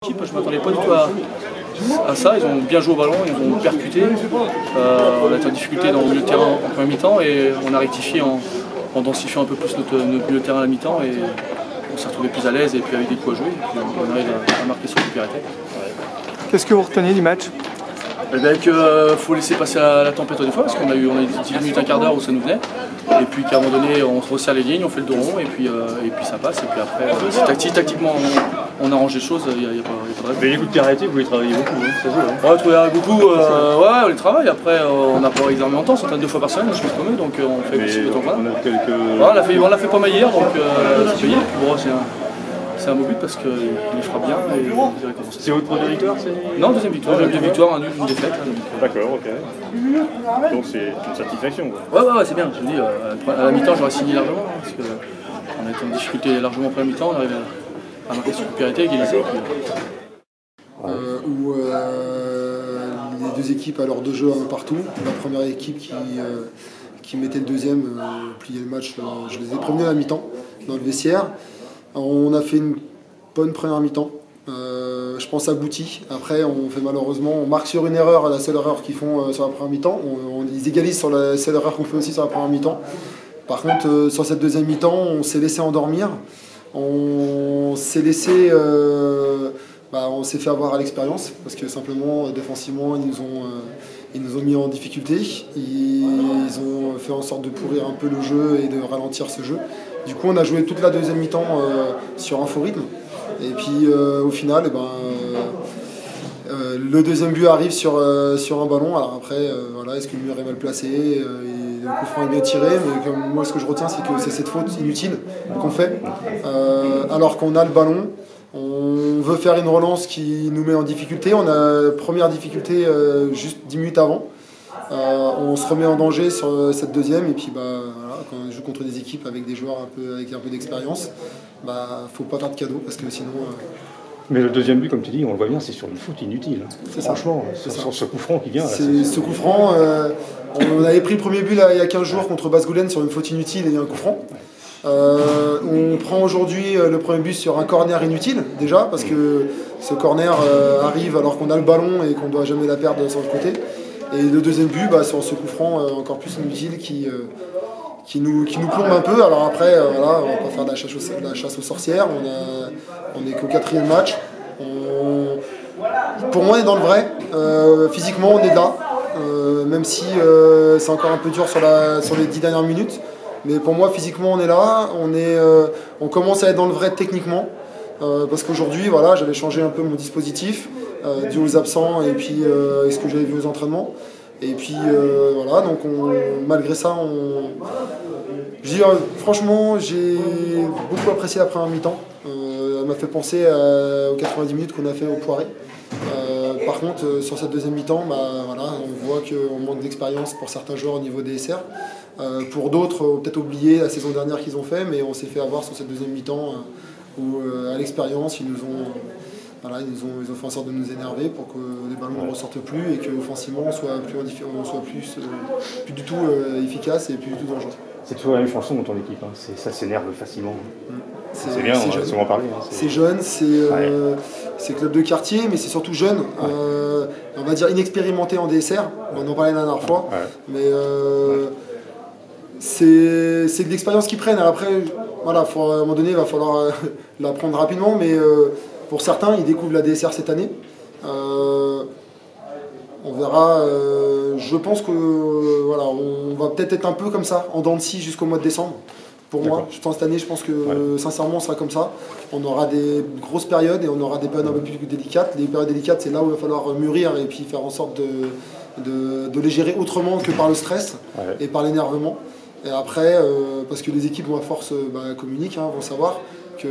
Je ne m'attendais pas du tout à ça, ils ont bien joué au ballon, ils ont percuté. On a été en difficulté dans le milieu de terrain en première mi-temps et on a rectifié en densifiant un peu plus notre milieu de terrain à la mi-temps et on s'est retrouvé plus à l'aise et puis avec des coups à jouer. Et puis on arrive à marquer sur récupérité. Qu'est-ce que vous retenez du match? Qu'il faut laisser passer la tempête des fois parce qu'on a eu 10 minutes, un quart d'heure où ça nous venait. Et puis qu'à un moment donné, on se resserre les lignes, on fait le dos rond et puis ça passe. Et puis après, si tactiquement on arrange les choses, il n'y a pas de raison. Mais les coups de pied arrêtés, vous les travaillez beaucoup, hein, ça joue. Hein. Ouais, on travaille beaucoup, on les travaille. Après, on n'a pas énormément de temps, on s'entraîne 2 fois par semaine, je pense comme eux, donc on fait aussi de temps en temps. On l'a fait pas mal hier, donc c'est payé. Bon, c'est un beau but parce qu'il fera bien. C'est votre première victoire? Non, deuxième victoire, deux victoires, un nul, une défaite. D'accord, ok. Donc c'est une satisfaction. Ouais, c'est bien, je vous dis, à la mi-temps j'aurais signé largement, parce qu'on a été en difficulté largement en première mi-temps, on arrive à marquer sur récupérité, égaliser. Où les deux équipes à l'heure de jeu un partout. La première équipe qui mettait le deuxième pliait le match, je les ai prévenus à la mi-temps dans le vestiaire. On a fait une bonne première mi-temps, je pense aboutie. Après on marque sur une erreur, la seule erreur qu'ils font sur la première mi-temps. Ils égalisent sur la seule erreur qu'on fait aussi sur la première mi-temps. Par contre sur cette deuxième mi-temps on s'est laissé endormir. On s'est laissé... on s'est fait avoir à l'expérience parce que simplement défensivement ils nous ont mis en difficulté, ils ont fait en sorte de pourrir un peu le jeu et de ralentir ce jeu. Du coup on a joué toute la deuxième mi-temps sur un faux rythme et puis au final le deuxième but arrive sur un ballon. Alors après est-ce que le mur est mal placé le coup franc est bien tiré, mais moi ce que je retiens c'est que c'est cette faute inutile qu'on fait alors qu'on a le ballon. On veut faire une relance qui nous met en difficulté. On a première difficulté juste 10 minutes avant. On se remet en danger sur cette deuxième. Et puis quand on joue contre des équipes avec des joueurs avec un peu d'expérience, faut pas faire de cadeaux parce que sinon... Mais le deuxième but, comme tu dis, on le voit bien, c'est sur une faute inutile. Franchement, sur ce coup franc qui vient. Ce coup franc, on avait pris le premier but là, il y a 15 jours contre Basse-Goulaine sur une faute inutile et un coup franc. On prend aujourd'hui le premier but sur un corner inutile déjà parce que ce corner arrive alors qu'on a le ballon et qu'on ne doit jamais la perdre sur le côté, et le deuxième but sur ce coup franc encore plus inutile qui nous plombe un peu. Alors après on va pas faire de la chasse aux sorcières, on est qu'au 4e match. Pour moi on est dans le vrai, physiquement on est là, même si c'est encore un peu dur sur les 10 dernières minutes. Mais pour moi, physiquement, on est là, on commence à être dans le vrai techniquement, parce qu'aujourd'hui, j'avais changé un peu mon dispositif, dû aux absents et puis ce que j'avais vu aux entraînements. Et puis donc malgré ça, franchement, j'ai beaucoup apprécié la première mi-temps. Elle m'a fait penser aux 90 minutes qu'on a fait au Poiré. Par contre, sur cette deuxième mi-temps, on voit qu'on manque d'expérience pour certains joueurs au niveau des SR. Pour d'autres, on peut-être oublié la saison dernière qu'ils ont fait, mais on s'est fait avoir sur cette deuxième mi-temps où, à l'expérience, ils ont fait en sorte de nous énerver pour que les ballons ne ressortent plus et qu'offensivement, on soit plus du tout efficace et plus du tout dangereux. C'est toujours la même chanson dans ton équipe, hein. Ça s'énerve facilement. C'est bien, on va souvent parler. Hein. C'est jeune, c'est club de quartier, mais c'est surtout jeune. On va dire inexpérimenté en DSR, on en parlait la dernière fois. Mais c'est de l'expérience qu'ils prennent. Alors après, à un moment donné, il va falloir l'apprendre rapidement, mais pour certains, ils découvrent la DSR cette année. On verra. Je pense que on va peut-être être un peu comme ça, en dents de scie jusqu'au mois de décembre. Pour moi, cette année, je pense que sincèrement, on sera comme ça. On aura des grosses périodes et on aura des périodes un peu plus délicates. Les périodes délicates, c'est là où il va falloir mûrir et puis faire en sorte de les gérer autrement que par le stress et par l'énervement. Et après, parce que les équipes à force communiquent, vont savoir que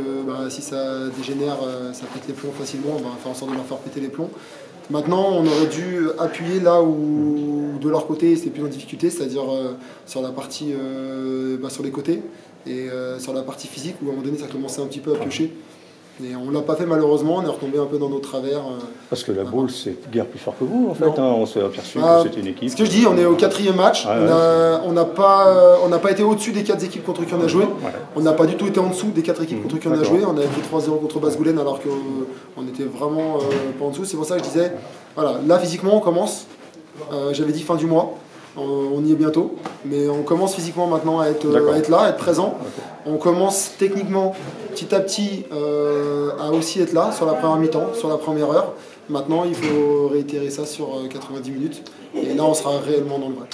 si ça dégénère, ça pète les plombs facilement, on va faire en sorte de leur faire péter les plombs. Maintenant, on aurait dû appuyer là où de leur côté c'était plus en difficulté, c'est-à-dire sur la partie sur les côtés et sur la partie physique où à un moment donné ça commençait un petit peu à piocher. Et on ne l'a pas fait malheureusement, on est retombé un peu dans nos travers. Parce que la Baule, c'est guère plus fort que vous, en fait. Hein. On s'est aperçu que c'était une équipe. Ce que je dis, on est au 4e match. On n'a pas été au-dessus des 4 équipes contre qui on a joué. On n'a pas du tout été en dessous des 4 équipes contre qui on a joué. On a été 3-0 contre Basse-Goulaine alors qu'on était vraiment pas en dessous. C'est pour ça que je disais, voilà, là physiquement on commence. J'avais dit fin du mois. On y est bientôt, mais on commence physiquement maintenant à être là, à être présent. On commence techniquement petit à petit à aussi être là sur la première mi-temps, sur la première heure. Maintenant, il faut réitérer ça sur 90 minutes et là, on sera réellement dans le vrai.